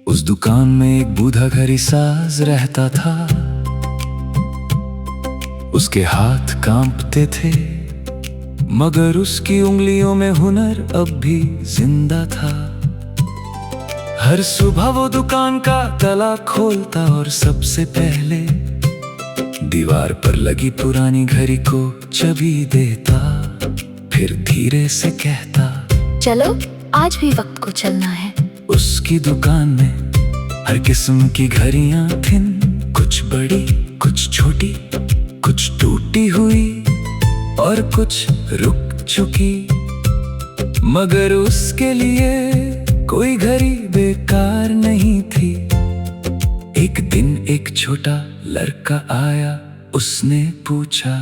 उस दुकान में एक बूढ़ा घड़ी साज रहता था। उसके हाथ कांपते थे, मगर उसकी उंगलियों में हुनर अब भी जिंदा था। हर सुबह वो दुकान का ताला खोलता और सबसे पहले दीवार पर लगी पुरानी घड़ी को चाबी देता। फिर धीरे से कहता, चलो आज भी वक्त को चलना है। उसकी दुकान में हर किस्म की घड़ियां थीं, कुछ बड़ी कुछ छोटी, कुछ टूटी हुई और कुछ रुक चुकी। मगर उसके लिए कोई घड़ी बेकार नहीं थी। एक दिन एक छोटा लड़का आया, उसने पूछा,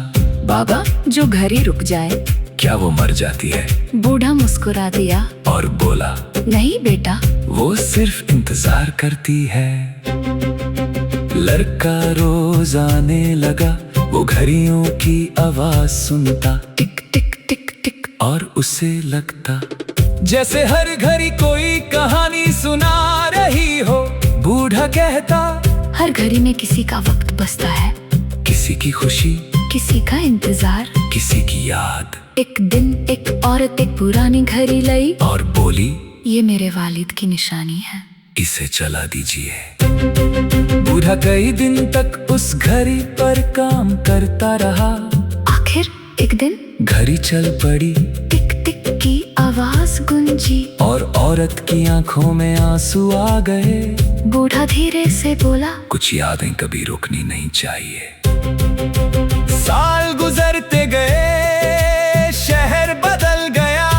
बाबा जो घड़ी रुक जाए क्या वो मर जाती है? बूढ़ा मुस्कुरा दिया और बोला, नहीं बेटा, वो सिर्फ इंतजार करती है। लड़का रोज आने लगा, वो घड़ियों की आवाज सुनता, टिक टिक टिक टिक, और उसे लगता जैसे हर घड़ी कोई कहानी सुना रही हो। बूढ़ा कहता, हर घड़ी में किसी का वक्त बसता है, किसी की खुशी, किसी का इंतजार, किसी की याद। एक दिन एक औरत एक पुरानी घड़ी लाई और बोली, ये मेरे वालिद की निशानी है, इसे चला दीजिए। बूढ़ा कई दिन तक उस घड़ी पर काम करता रहा। आखिर एक दिन घड़ी चल पड़ी, टिक टिक की आवाज गूंजी और औरत की आंखों में आंसू आ गए। बूढ़ा धीरे से बोला, कुछ यादें कभी रुकनी नहीं चाहिए। साल गुजरते गए, शहर बदल गया,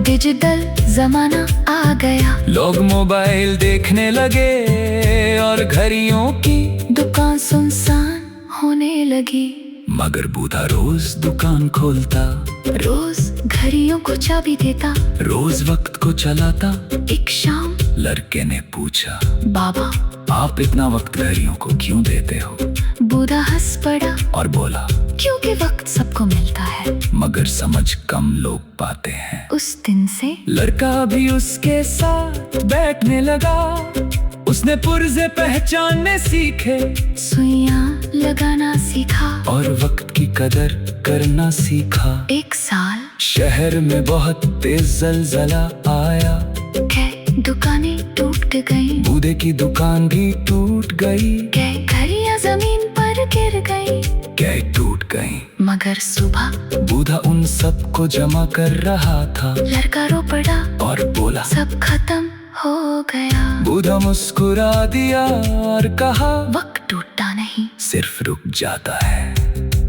डिजिटल जमाना आ गया। लोग मोबाइल देखने लगे और घड़ियों की दुकान सुनसान होने लगी। मगर बूढ़ा रोज दुकान खोलता, रोज घड़ियों को चाबी देता, रोज वक्त को चलाता। एक शाम लड़के ने पूछा, बाबा आप इतना वक्त घड़ियों को क्यों देते हो? बूढ़ा हंस पड़ा और बोला, क्योंकि वक्त सबको मिलता है, मगर समझ कम लोग पाते हैं। उस दिन से लड़का भी उसके साथ बैठने लगा। उसने पुर्जे पहचानने सीखे, सुइयां लगाना सीखा और वक्त की कदर करना सीखा। एक साल शहर में बहुत तेज जलजला आया, कई दुकानें टूट गई, बूढ़े की दुकान भी टूट गई, कई घड़ियां जमीन पर गिर गई, कई टूट गई। मगर सुबह बूढ़ा उन सब को जमा कर रहा था। लड़का रो पड़ा और बोला, सब खत्म हो गया। बूढ़ा मुस्कुरा दिया और कहा, वक्त टूटता नहीं, सिर्फ रुक जाता है।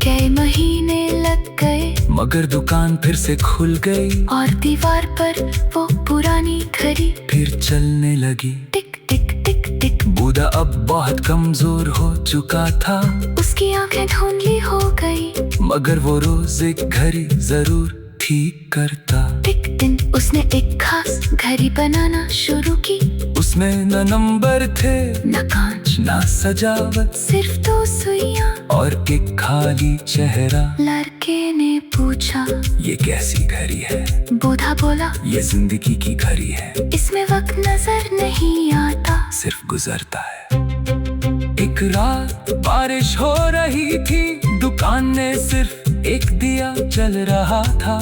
कई महीने लग गए, मगर दुकान फिर से खुल गई और दीवार पर वो पुरानी घड़ी फिर चलने लगी, टिक टिक टिक टिक। बूढ़ा अब बहुत कमजोर हो चुका था, उसकी आंखें धुंधली हो गई, मगर वो रोज एक घड़ी जरूर ठीक करता। एक दिन उसने एक खास घड़ी बनाना शुरू की। उसमें न नंबर थे, न कांच, न सजावट, सिर्फ दो सुइयां और एक खाली चेहरा। लड़के ने पूछा, ये कैसी घड़ी है? बूढ़ा बोला, ये जिंदगी की घड़ी है, इसमें वक्त नजर नहीं आता, सिर्फ गुजरता है। एक रात बारिश हो रही थी, दुकान में सिर्फ एक दिया जल रहा था।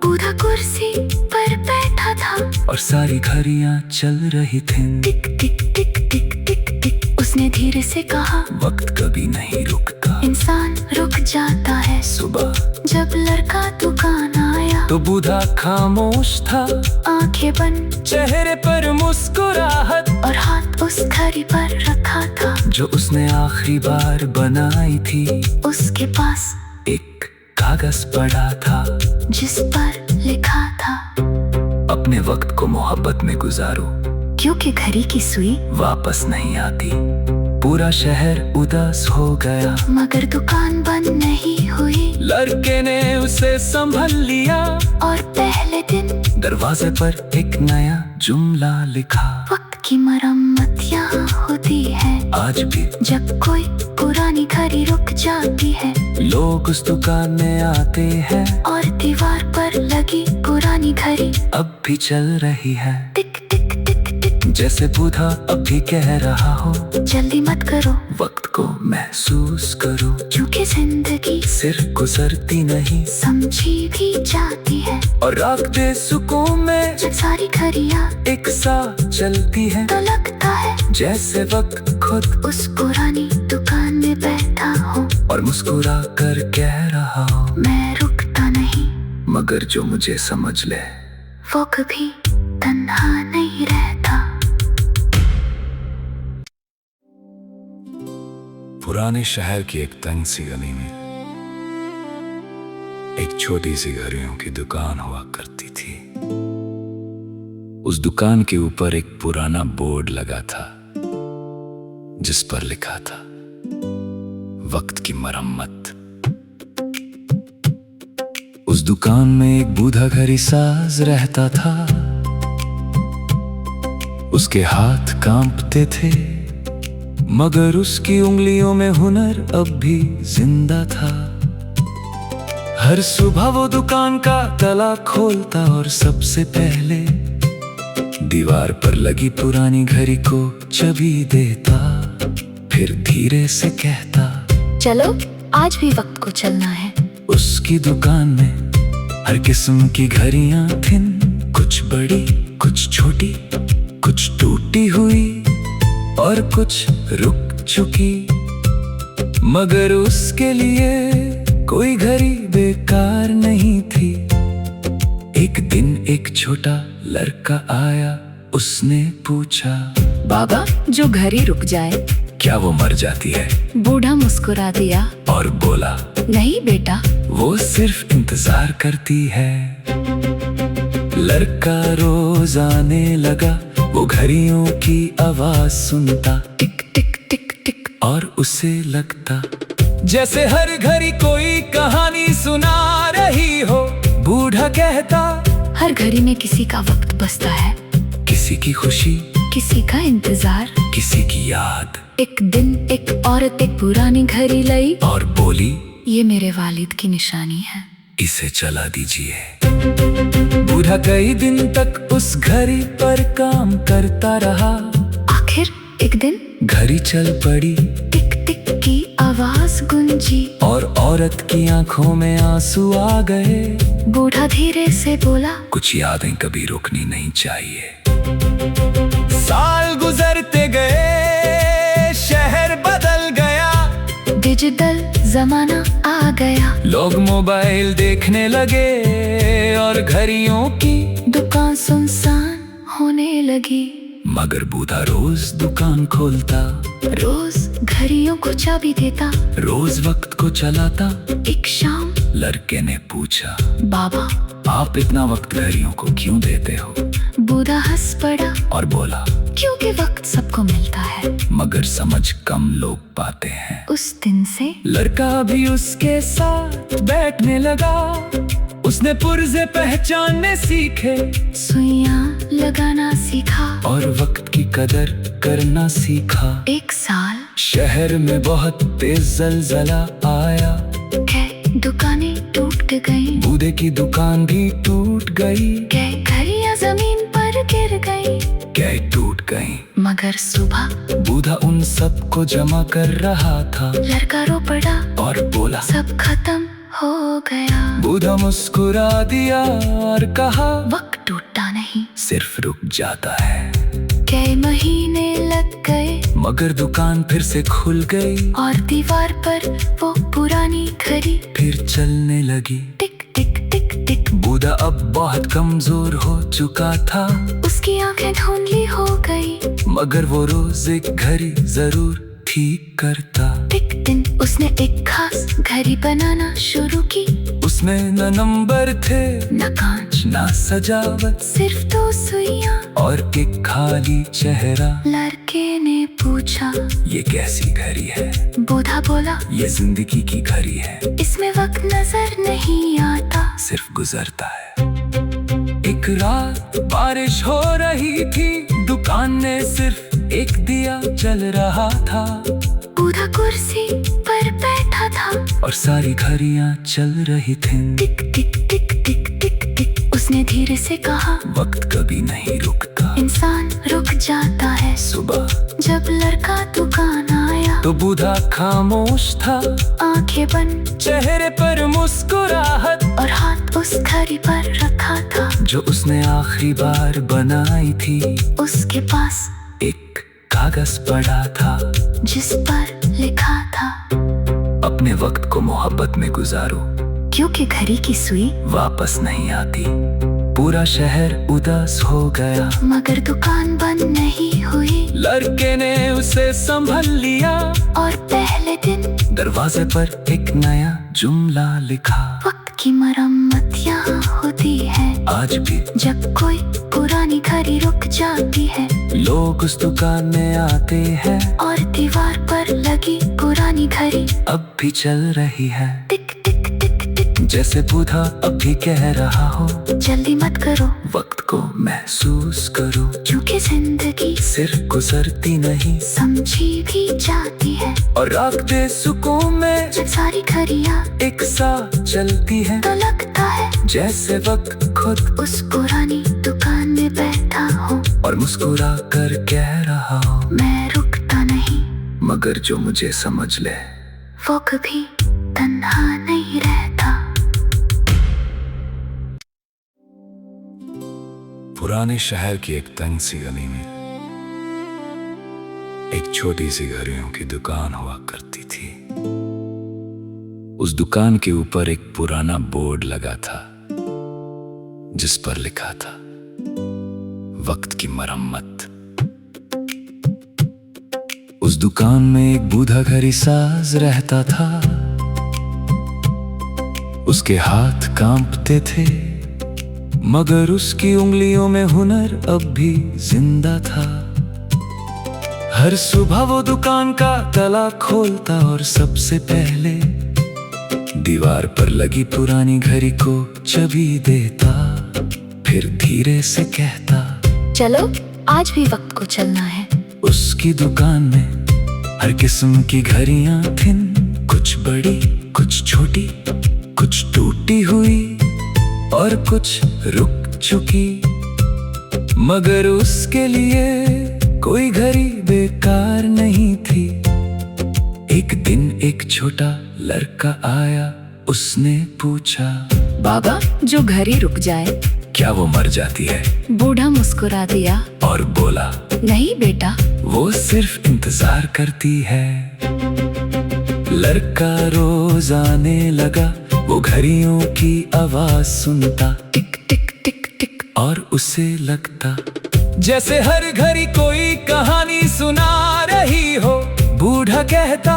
बूढ़ा कुर्सी पर बैठा था और सारी घड़ियां चल रही थीं, टिक टिक टिक टिक टिक टिक। उसने धीरे से कहा, वक्त कभी नहीं रुकता, इंसान रुक जाता है। सुबह जब लड़का दुकान आया तो बूढ़ा खामोश था, आंखें बंद, चेहरे पर मुस्कुराहट, और हाथ उस घड़ी पर रखा था जो उसने आखिरी बार बनाई थी। उसके पास एक कागज पड़ा था जिस पर लिखा था, अपने वक्त को मोहब्बत में गुजारो, क्योंकि घड़ी की सुई वापस नहीं आती। पूरा शहर उदास हो गया, मगर दुकान बंद नहीं हुई। लड़के ने उसे संभल लिया और पहले दिन दरवाजे पर एक नया जुमला लिखा, वक्त की मरम्मत यहाँ होती है आज भी। जब कोई पुरानी घड़ी रुक जाती है, लोग उस दुकान में आते हैं और दीवार पर लगी पुरानी घड़ी अब भी चल रही है। टिक टिक टिक टिक। जैसे बूढ़ा अब भी कह रहा हो, जल्दी मत करो वक्त को महसूस करो, क्योंकि जिंदगी सिर्फ गुजरती नहीं समझी भी जाती है। और रात दे सुकून में जब सारी घड़ियां एक साथ चलती है, तो लगता है जैसे वक्त खुद उस पुरानी दुकान में बैठा हो और मुस्कुरा कर कह रहा हो, मैं रुकता नहीं। मगर जो मुझे समझ ले वो कभी तन्हा नहीं रहता। पुराने शहर की एक तंग सी गली में एक छोटी सी घड़ियों की दुकान हुआ करती थी। उस दुकान के ऊपर एक पुराना बोर्ड लगा था जिस पर लिखा था वक्त की मरम्मत। उस दुकान में एक बूढ़ा घड़ी साज रहता था, उसके हाथ कांपते थे मगर उसकी उंगलियों में हुनर अब भी जिंदा था। हर सुबह वो दुकान का ताला खोलता और सबसे पहले दीवार पर लगी पुरानी घड़ी को चाबी देता, फिर धीरे से कहता, चलो आज भी वक्त को चलना है। उसकी दुकान में हर किस्म की घड़ियां थीं, कुछ बड़ी कुछ छोटी, कुछ टूटी हुई और कुछ रुक चुकी, मगर उसके लिए कोई घड़ी बेकार नहीं थी। एक दिन एक छोटा लड़का आया, उसने पूछा, बाबा जो घड़ी रुक जाए क्या वो मर जाती है? बूढ़ा मुस्कुरा दिया और बोला, नहीं बेटा, वो सिर्फ इंतजार करती है। लड़का रोज आने लगा, वो घड़ियों की आवाज सुनता, टिक टिक टिक टिक, और उसे लगता जैसे हर घड़ी कोई कहानी सुना रही हो। बूढ़ा कहता, हर घड़ी में किसी का वक्त बसता है, किसी की खुशी, किसी का इंतजार, किसी की याद। एक दिन एक औरत एक पुरानी घड़ी लाई और बोली, ये मेरे वालिद की निशानी है, इसे चला दीजिए। बूढ़ा कई दिन तक उस घड़ी पर काम करता रहा। आखिर एक दिन घड़ी चल पड़ी, टिक टिक की आवाज गूंजी और औरत की आंखों में आंसू आ गए। बूढ़ा धीरे से बोला, कुछ यादें कभी रुकनी नहीं चाहिए। साल गुजरते गए, शहर बदल गया, डिजिटल जमाना आ गया, लोग मोबाइल देखने लगे और घड़ियों की दुकान सुनसान होने लगी। मगर बूढ़ा रोज दुकान खोलता, रोज घड़ियों को चाबी देता, रोज वक्त को चलाता। एक शाम लड़के ने पूछा, बाबा आप इतना वक्त घड़ियों को क्यों देते हो? बूढ़ा हंस पड़ा और बोला, क्योंकि वक्त सबको मिलता है, मगर समझ कम लोग पाते हैं। उस दिन से लड़का भी उसके साथ बैठने लगा, उसने पुर्जे पहचानने सीखे, सुइयां लगाना सीखा और वक्त की कदर करना सीखा। एक साल शहर में बहुत तेज जलजला आया, कई दुकानें टूट गई, बूढ़े की दुकान भी टूट गई, कई घड़ियां जमीन पर गिर गई, कई टूट गई। मगर सुबह बूढ़ा उन सब को जमा कर रहा था। लड़का रो पड़ा और बोला, सब खत्म हो गया। बूढ़ा मुस्कुरा दिया और कहा, वक्त टूटता नहीं, सिर्फ रुक जाता है। कई महीने लग गए, मगर दुकान फिर से खुल गई और दीवार पर वो पुरानी घड़ी फिर चलने लगी, टिक टिक टिक टिक। बूढ़ा अब बहुत कमजोर हो चुका था, उसकी आंखें धुंधली हो गई, मगर वो रोज एक घड़ी जरूर ठीक करता। एक दिन उसने एक खास घड़ी बनाना शुरू की, उसमें न नंबर थे, न कांच, न सजावट, सिर्फ 2 सुइयां और एक खाली चेहरा। लड़के ने पूछा, ये कैसी घड़ी है? बूढ़ा बोला, ये जिंदगी की घड़ी है, इसमें वक्त नजर नहीं आता, सिर्फ गुजरता है। एक रात बारिश हो रही थी, दुकान में सिर्फ एक दिया जल रहा था। बूढ़ा कुर्सी पर बैठा था और सारी घड़ियां चल रही थीं। टिक टिक टिक टिक टिक टिक। उसने धीरे से कहा, वक्त कभी नहीं रुकता, इंसान रुक जाता है। सुबह जब लड़का दुकान आया तो बूढ़ा खामोश था, आंखें बंद चेहरे पर मुस्कुराहट, और हाथ उस घड़ी पर रखा था जो उसने आखिरी बार बनाई थी। उसके पास एक कागज पड़ा था जिस पर लिखा था, अपने वक्त को मोहब्बत में गुजारो, क्योंकि घड़ी की सुई वापस नहीं आती। पूरा शहर उदास हो गया, मगर दुकान बंद नहीं हुई। लड़के ने उसे संभल लिया और पहले दिन दरवाजे पर एक नया जुमला लिखा, वक्त की मरम्मत यहाँ होती है। आज भी जब कोई पुरानी घड़ी रुक जाती है, लोग उस दुकान में आते हैं, और दीवार पर लगी पुरानी घड़ी अब भी चल रही है। टिक टिक टिक टिक, जैसे बूढ़ा अब भी कह रहा हो, जल्दी मत करो, वक्त को महसूस करो, क्योंकि जिंदगी सिर्फ गुजरती नहीं समझी भी जाती है। और राख दे सुकून में जब सारी घड़ियाँ एक साथ चलती है, तो लगता है जैसे वक्त खुद उस पुरानी दुकान में बैठा हो और मुस्कुरा कर कह रहा हो, मैं रुकता नहीं। मगर जो मुझे समझ ले वो कभी तन्हा नहीं रहता। पुराने शहर की एक तंग सी गली में एक छोटी सी घड़ियों की दुकान हुआ करती थी। उस दुकान के ऊपर एक पुराना बोर्ड लगा था जिस पर लिखा था, वक्त की मरम्मत। उस दुकान में एक बूढ़ा घड़ी साज रहता था, उसके हाथ कांपते थे, मगर उसकी उंगलियों में हुनर अब भी जिंदा था। हर सुबह वो दुकान का ताला खोलता और सबसे पहले दीवार पर लगी पुरानी घड़ी को चाबी देता, फिर धीरे से कहता, चलो आज भी वक्त को चलना है। उसकी दुकान में हर किस्म की घड़ियां थीं, कुछ बड़ी कुछ छोटी, कुछ टूटी हुई और कुछ रुक चुकी, मगर उसके लिए कोई घड़ी बेकार नहीं थी। एक दिन एक छोटा लड़का आया, उसने पूछा, बाबा जो घड़ी रुक जाए क्या वो मर जाती है? बूढ़ा मुस्कुरा दिया और बोला, नहीं बेटा, वो सिर्फ इंतजार करती है। लड़का रोज आने लगा, वो घड़ियों की आवाज सुनता, टिक टिक टिक टिक, और उसे लगता जैसे हर घड़ी कोई कहानी सुना रही हो। बूढ़ा कहता,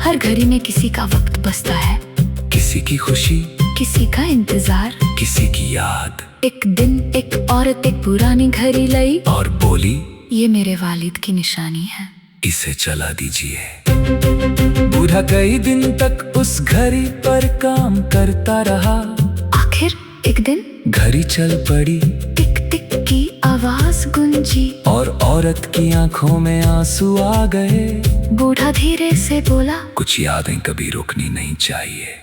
हर घड़ी में किसी का वक्त बसता है, किसी की खुशी, किसी का इंतजार, किसी की याद। एक दिन एक औरत एक पुरानी घड़ी लाई और बोली, ये मेरे वालिद की निशानी है, इसे चला दीजिए। बूढ़ा कई दिन तक उस घड़ी पर काम करता रहा। आखिर एक दिन घड़ी चल पड़ी, टिक टिक की आवाज गूंजी, और औरत की आंखों में आंसू आ गए। बूढ़ा धीरे से बोला, कुछ यादें कभी रुकनी नहीं चाहिए।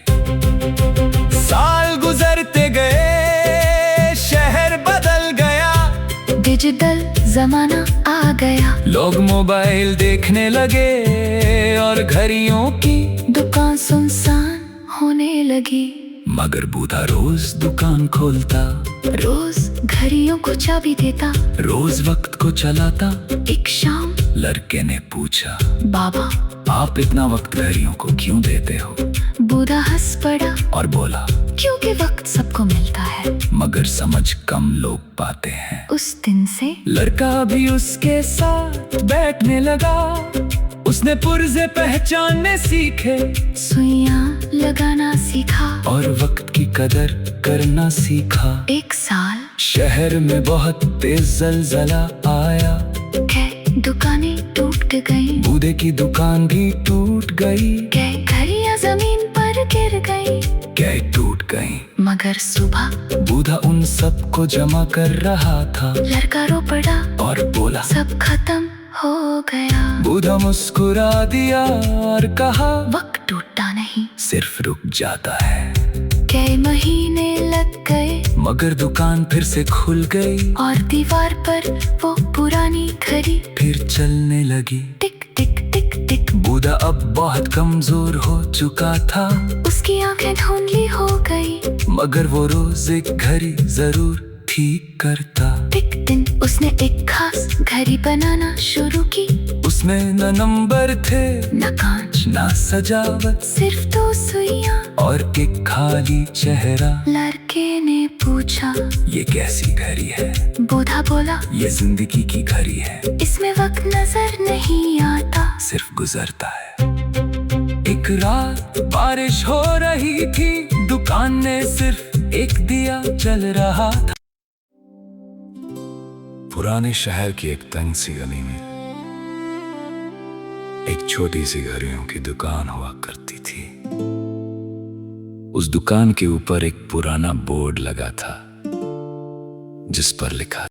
साल गुजरते गए, शहर बदल गया, डिजिटल जमाना आ गया, लोग मोबाइल देखने लगे और घड़ियों की दुकान सुनसान होने लगी। मगर बूढ़ा रोज दुकान खोलता, रोज घड़ियों को चाबी देता, रोज वक्त को चलाता। एक शाम लड़के ने पूछा, बाबा आप इतना वक्त घड़ियों को क्यों देते हो? बूढ़ा हंस पड़ा और बोला, क्योंकि वक्त सबको मिलता है, मगर समझ कम लोग पाते हैं। उस दिन से लड़का भी उसके साथ बैठने लगा, उसने पुर्जे पहचानने सीखे, सुइयां लगाना सीखा, और वक्त की कदर करना सीखा। एक साल शहर में बहुत तेज जलजला आया, कई दुकानें टूट गई, बूढ़े की दुकान भी टूट गई, कई घड़ियां जमीन पर गिर गई, कई टूट गई। मगर सुबह बूढ़ा उन सब को जमा कर रहा था। लड़का रो पड़ा और बोला, सब खत्म हो गया। बूढ़ा मुस्कुरा दिया और कहा, वक्त टूटता नहीं, सिर्फ रुक जाता है। कई महीने लग गए, मगर दुकान फिर से खुल गई और दीवार पर वो पुरानी घड़ी फिर चलने लगी। टिक टिक टिक टिक। बूढ़ा अब बहुत कमजोर हो चुका था, उसकी आंखें धुंधली हो गई, मगर वो रोज एक घड़ी जरूर ठीक करता। एक दिन उसने एक खास घड़ी बनाना शुरू की। उसमें न नंबर थे, न कांच, न सजावट, सिर्फ 2 सुइयां और एक खाली चेहरा। लड़के ने पूछा, ये कैसी घड़ी है? बूढ़ा बोला, ये जिंदगी की घड़ी है, इसमें वक्त नजर नहीं आता, सिर्फ गुजरता है। एक रात बारिश हो रही थी, दुकान में सिर्फ एक दिया जल रहा था। पुराने शहर की एक तंग सी गली में एक छोटी सी घड़ियों की दुकान हुआ करती थी। उस दुकान के ऊपर एक पुराना बोर्ड लगा था जिस पर लिखा